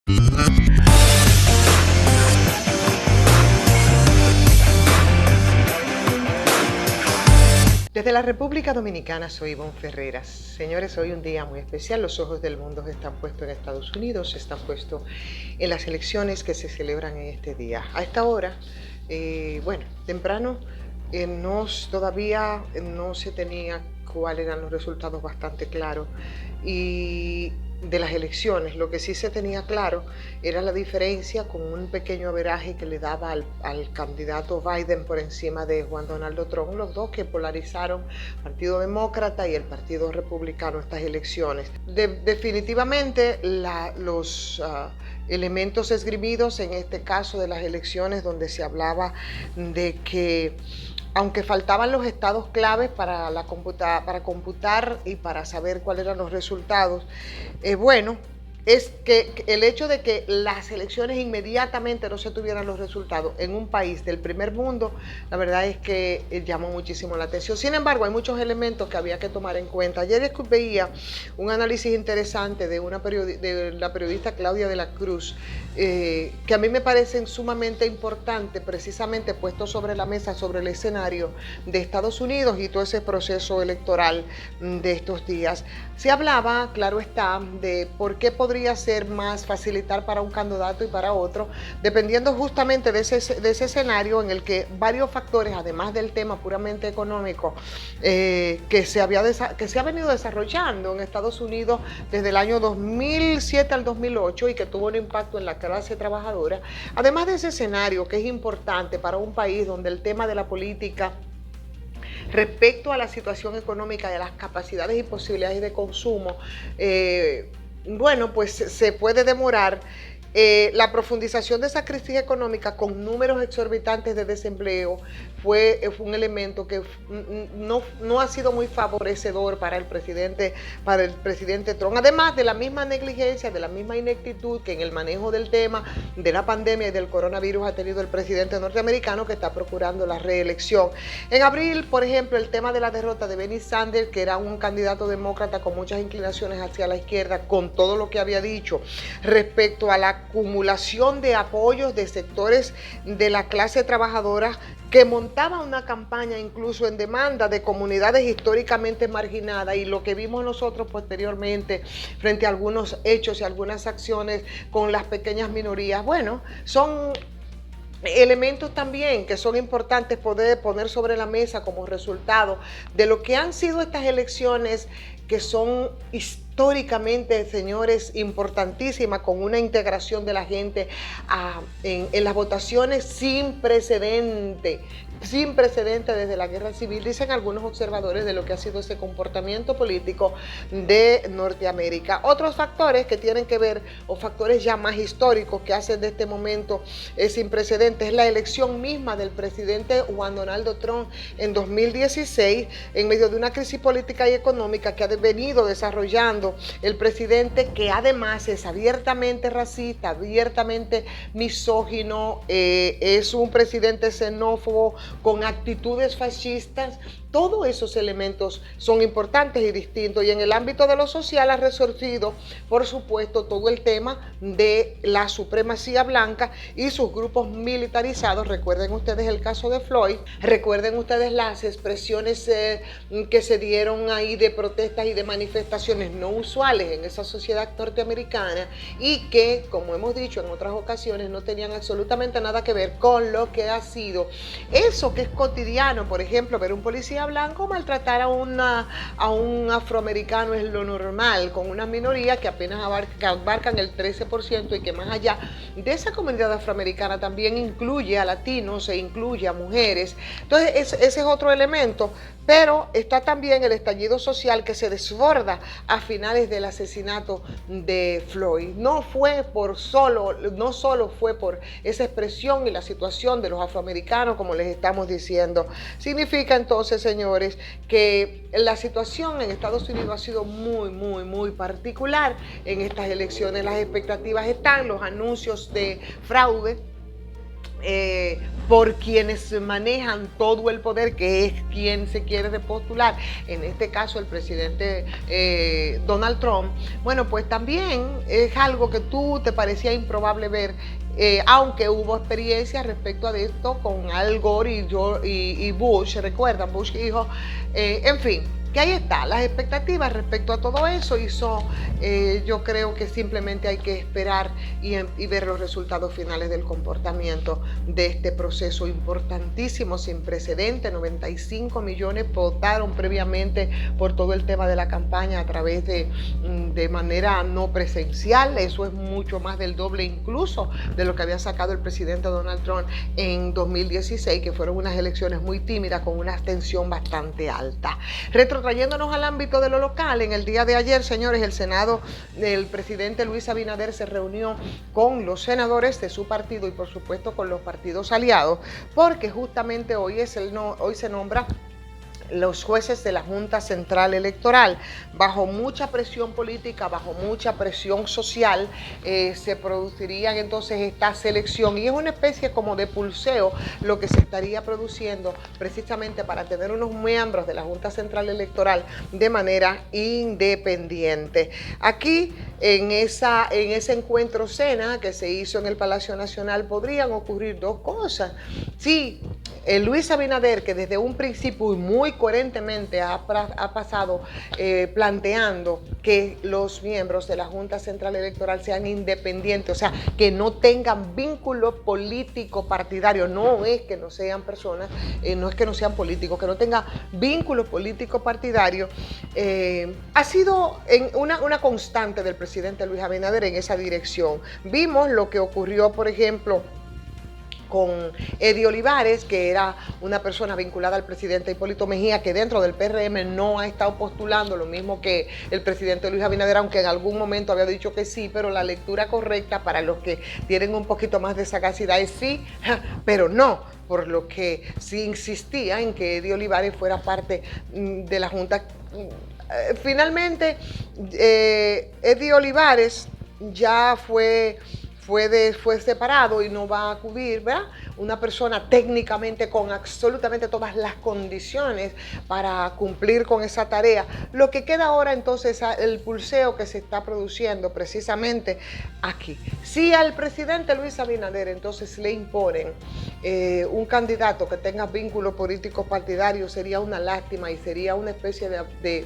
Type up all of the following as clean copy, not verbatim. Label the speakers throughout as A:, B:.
A: Desde la República Dominicana soy Ivonne Ferreras. Señores, hoy un día muy especial. Los ojos del mundo están puestos en Estados Unidos, están puestos en las elecciones que se celebran en este día. A esta hora, temprano, todavía no se tenía cuáles eran los resultados bastante claros y de las elecciones. Lo que sí se tenía claro era la diferencia con un pequeño averaje que le daba al candidato Biden por encima de Juan Donaldo Trump, los dos que polarizaron el Partido Demócrata y el Partido Republicano estas elecciones. Definitivamente los elementos esgrimidos en este caso de las elecciones, donde se hablaba de que aunque faltaban los estados claves para computar y para saber cuáles eran los resultados, es que el hecho de que las elecciones inmediatamente no se tuvieran los resultados en un país del primer mundo, la verdad es que llamó muchísimo la atención. Sin embargo, hay muchos elementos que había que tomar en cuenta. Ayer veía un análisis interesante de la periodista Claudia de la Cruz, que a mí me parecen sumamente importantes, precisamente puestos sobre la mesa, sobre el escenario de Estados Unidos y todo ese proceso electoral de estos días. Se hablaba, claro está, de por qué podría ser más facilitar para un candidato y para otro, dependiendo justamente de ese escenario en el que varios factores, además del tema puramente económico, que se ha venido desarrollando en Estados Unidos desde el año 2007 al 2008 y que tuvo un impacto en la clase trabajadora, además de ese escenario que es importante para un país donde el tema de la política respecto a la situación económica y a las capacidades y posibilidades de consumo, pues se puede demorar. La profundización de esa crisis económica con números exorbitantes de desempleo fue un elemento que no ha sido muy favorecedor para el presidente Trump, además de la misma negligencia, de la misma ineptitud que en el manejo del tema de la pandemia y del coronavirus ha tenido el presidente norteamericano, que está procurando la reelección. En abril, por ejemplo, el tema de la derrota de Bernie Sanders, que era un candidato demócrata con muchas inclinaciones hacia la izquierda, con todo lo que había dicho respecto a la acumulación de apoyos de sectores de la clase trabajadora, que montaba una campaña incluso en demanda de comunidades históricamente marginadas, y lo que vimos nosotros posteriormente frente a algunos hechos y algunas acciones con las pequeñas minorías, son elementos también que son importantes poder poner sobre la mesa como resultado de lo que han sido estas elecciones, que son históricamente, señores, importantísimas, con una integración de la gente en las votaciones sin precedente desde la guerra civil, dicen algunos observadores, de lo que ha sido ese comportamiento político de Norteamérica. Otros factores que tienen que ver, o factores ya más históricos que hacen de este momento sin precedentes, es la elección misma del presidente Juan Donaldo Trump en 2016, en medio de una crisis política y económica que ha venido desarrollando el presidente, que además es abiertamente racista, abiertamente misógino, es un presidente xenófobo con actitudes fascistas. Todos esos elementos son importantes y distintos, y en el ámbito de lo social ha resurgido, por supuesto, todo el tema de la supremacía blanca y sus grupos militarizados. Recuerden ustedes el caso de Floyd, recuerden ustedes las expresiones que se dieron ahí de protestas y de manifestaciones no usuales en esa sociedad norteamericana, y que, como hemos dicho en otras ocasiones, no tenían absolutamente nada que ver con lo que ha sido eso que es cotidiano. Por ejemplo, ver un policía blanco maltratar a un afroamericano es lo normal, con una minoría que apenas abarcan el 13%, y que más allá de esa comunidad afroamericana también incluye a latinos e incluye a mujeres. Entonces ese es otro elemento. Pero está también el estallido social que se desborda a finales del asesinato de Floyd. No solo fue por esa expresión y la situación de los afroamericanos, como les estamos diciendo. Significa entonces, señores, que la situación en Estados Unidos ha sido muy, muy, muy particular en estas elecciones. Las expectativas están, los anuncios de fraude por quienes manejan todo el poder, que es quien se quiere repostular, en este caso el presidente Donald Trump, bueno, pues también es algo que tú te parecía improbable ver, aunque hubo experiencias respecto a esto con Al Gore y Bush, ¿recuerdan? Bush hijo, en fin. Que ahí está, las expectativas respecto a todo eso yo creo que simplemente hay que esperar y ver los resultados finales del comportamiento de este proceso importantísimo, sin precedente. 95 millones votaron previamente por todo el tema de la campaña a través de manera no presencial. Eso es mucho más del doble incluso de lo que había sacado el presidente Donald Trump en 2016, que fueron unas elecciones muy tímidas con una abstención bastante alta. Trayéndonos al ámbito de lo local, en el día de ayer, señores, el Senado del presidente Luis Abinader se reunió con los senadores de su partido y por supuesto con los partidos aliados, porque justamente hoy se nombra los jueces de la Junta Central Electoral. Bajo mucha presión política, bajo mucha presión social, se produciría entonces esta selección, y es una especie como de pulseo lo que se estaría produciendo precisamente para tener unos miembros de la Junta Central Electoral de manera independiente. Aquí, en ese encuentro cena que se hizo en el Palacio Nacional, podrían ocurrir dos cosas. Sí, Luis Abinader, que desde un principio y muy coherentemente ha pasado planteando que los miembros de la Junta Central Electoral sean independientes, o sea, que no tengan vínculo político partidario. No es que no sean personas, no es que no sean políticos, que no tengan vínculo político partidario, ha sido una constante del presidente Luis Abinader en esa dirección. Vimos lo que ocurrió, por ejemplo, con Eddie Olivares, que era una persona vinculada al presidente Hipólito Mejía, que dentro del PRM no ha estado postulando, lo mismo que el presidente Luis Abinader, aunque en algún momento había dicho que sí, pero la lectura correcta para los que tienen un poquito más de sagacidad es sí, pero no, por lo que sí insistía en que Eddie Olivares fuera parte de la Junta. Finalmente, Eddie Olivares ya fue separado y no va a acudir, ¿verdad? Una persona técnicamente con absolutamente todas las condiciones para cumplir con esa tarea. Lo que queda ahora entonces es el pulseo que se está produciendo precisamente aquí. Si al presidente Luis Abinader entonces le imponen un candidato que tenga vínculos políticos partidarios, sería una lástima y sería una especie de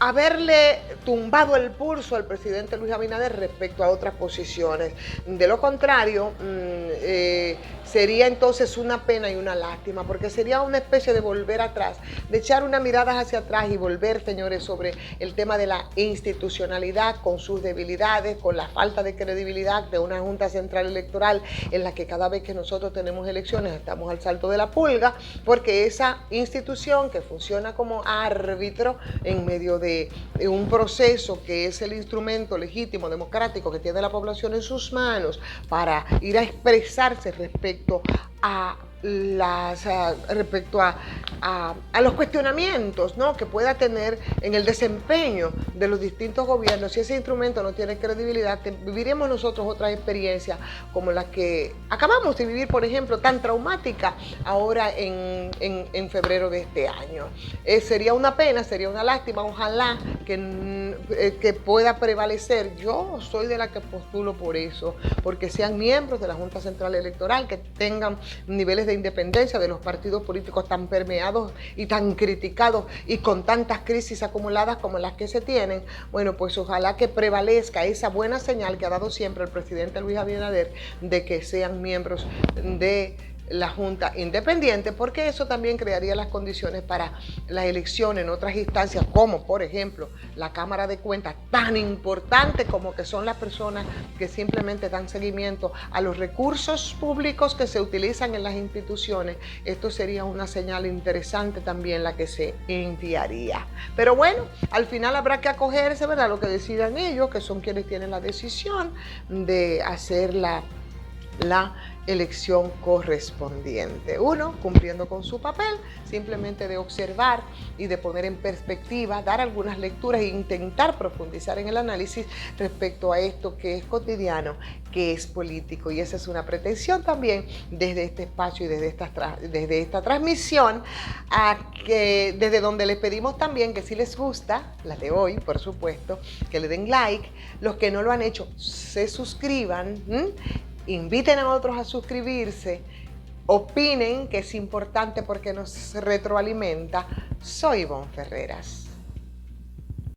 A: haberle tumbado el pulso al presidente Luis Abinader respecto a otras posiciones. De lo contrario, sería entonces una pena y una lástima, porque sería una especie de volver atrás, de echar una mirada hacia atrás y volver, señores, sobre el tema de la institucionalidad con sus debilidades, con la falta de credibilidad de una Junta Central Electoral en la que cada vez que nosotros tenemos elecciones estamos al salto de la pulga, porque esa institución que funciona como árbitro en medio de un proceso que es el instrumento legítimo, democrático que tiene la población en sus manos para ir a expresarse respecto a los cuestionamientos, ¿no?, que pueda tener en el desempeño de los distintos gobiernos. Si ese instrumento no tiene credibilidad, viviremos nosotros otras experiencias como las que acabamos de vivir, por ejemplo, tan traumática ahora en febrero de este año. Sería una pena, sería una lástima, ojalá que pueda prevalecer. Yo soy de la que postulo por eso, porque sean miembros de la Junta Central Electoral, que tengan niveles de independencia de los partidos políticos tan permeados y tan criticados y con tantas crisis acumuladas como las que se tienen. Bueno, pues ojalá que prevalezca esa buena señal que ha dado siempre el presidente Luis Abinader de que sean miembros de la Junta Independiente, porque eso también crearía las condiciones para la elección en otras instancias, como por ejemplo la Cámara de Cuentas, tan importante como que son las personas que simplemente dan seguimiento a los recursos públicos que se utilizan en las instituciones. Esto sería una señal interesante también la que se enviaría. Pero bueno, al final habrá que acogerse, ¿verdad?, lo que decidan ellos, que son quienes tienen la decisión de hacer la elección correspondiente. Uno, cumpliendo con su papel, simplemente de observar y de poner en perspectiva, dar algunas lecturas e intentar profundizar en el análisis respecto a esto que es cotidiano, que es político. Y esa es una pretensión también desde este espacio y desde esta transmisión, desde donde les pedimos también que si les gusta, la de hoy, por supuesto, que le den like, los que no lo han hecho, se suscriban, inviten a otros a suscribirse, opinen, que es importante porque nos retroalimenta. Soy Ivonne Ferreras.